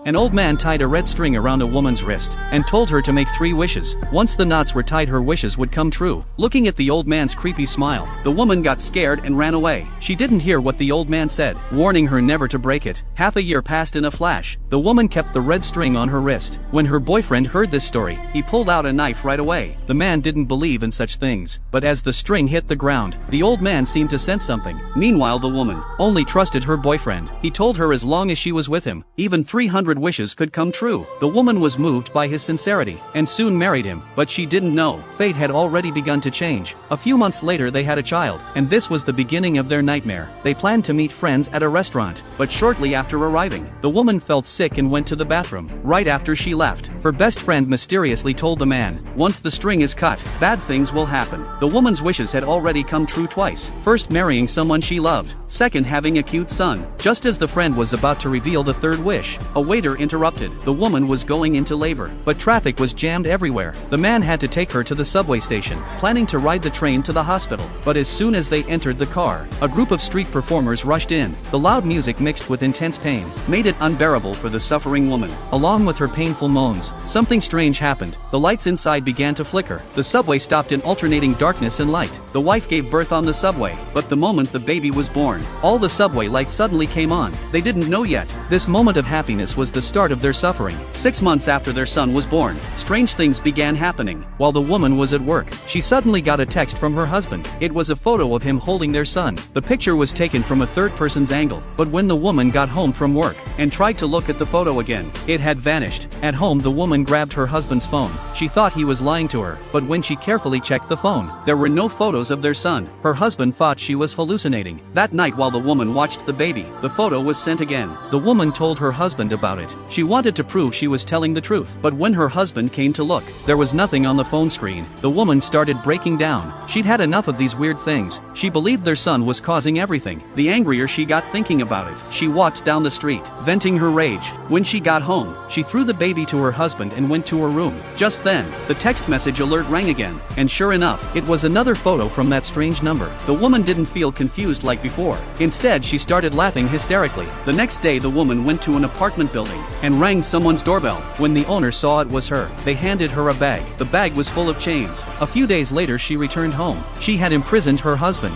An old man tied a red string around a woman's wrist and told her to make 3 wishes. Once the knots were tied, her wishes would come true. Looking at the old man's creepy smile, the woman got scared and ran away. She didn't hear what the old man said, warning her never to break it. Half a year passed in a flash. The woman kept the red string on her wrist. When her boyfriend heard this story, he pulled out a knife right away. The man didn't believe in such things, but as the string hit the ground, the old man seemed to sense something. Meanwhile, the woman only trusted her boyfriend. He told her as long as she was with him, even 300 wishes could come true. The woman was moved by his sincerity and soon married him, but she didn't know fate had already begun to change. A few months later, they had a child, and this was the beginning of their nightmare. They planned to meet friends at a restaurant, but shortly after arriving, the woman felt sick and went to the bathroom. Right after she left, her best friend mysteriously told the man, "Once the string is cut, bad things will happen." The woman's wishes had already come true twice. First, marrying someone she loved. Second, having a cute son. Just as the friend was about to reveal the third wish, a waiter interrupted. The woman was going into labor, but traffic was jammed everywhere. The man had to take her to the subway station, planning to ride the train to the hospital. But as soon as they entered the car, a group of street performers rushed in. The loud music mixed with intense pain made it unbearable for the suffering woman. Along with her painful moans, something strange happened. The lights inside began to flicker. The subway stopped in alternating darkness and light. The wife gave birth on the subway, but the moment the baby was born, all the subway lights suddenly came on. They didn't know yet. This moment of happiness was the start of their suffering. 6 months after their son was born, strange things began happening. While the woman was at work, she suddenly got a text from her husband. It was a photo of him holding their son. The picture was taken from a third person's angle, but when the woman got home from work and tried to look at the photo again, it had vanished. At home, the woman grabbed her husband's phone. She thought he was lying to her, but when she carefully checked the phone, there were no photos of their son. Her husband thought she was hallucinating. That night, while the woman watched the baby, the photo was sent again. The woman told her husband about it. She wanted to prove she was telling the truth, but when her husband came to look, there was nothing on the phone screen. The woman started breaking down. She'd had enough of these weird things. She believed their son was causing everything. The angrier she got thinking about it, she walked down the street, venting her rage. When she got home, she threw the baby to her husband and went to her room. Just then, the text message alert rang again, and sure enough, it was another photo from that strange number. The woman didn't feel confused like before. Instead, she started laughing hysterically. The next day, the woman went to an apartment building and rang someone's doorbell. When the owner saw it was her, they handed her a bag. The bag was full of chains. A few days later, she returned home. She had imprisoned her husband.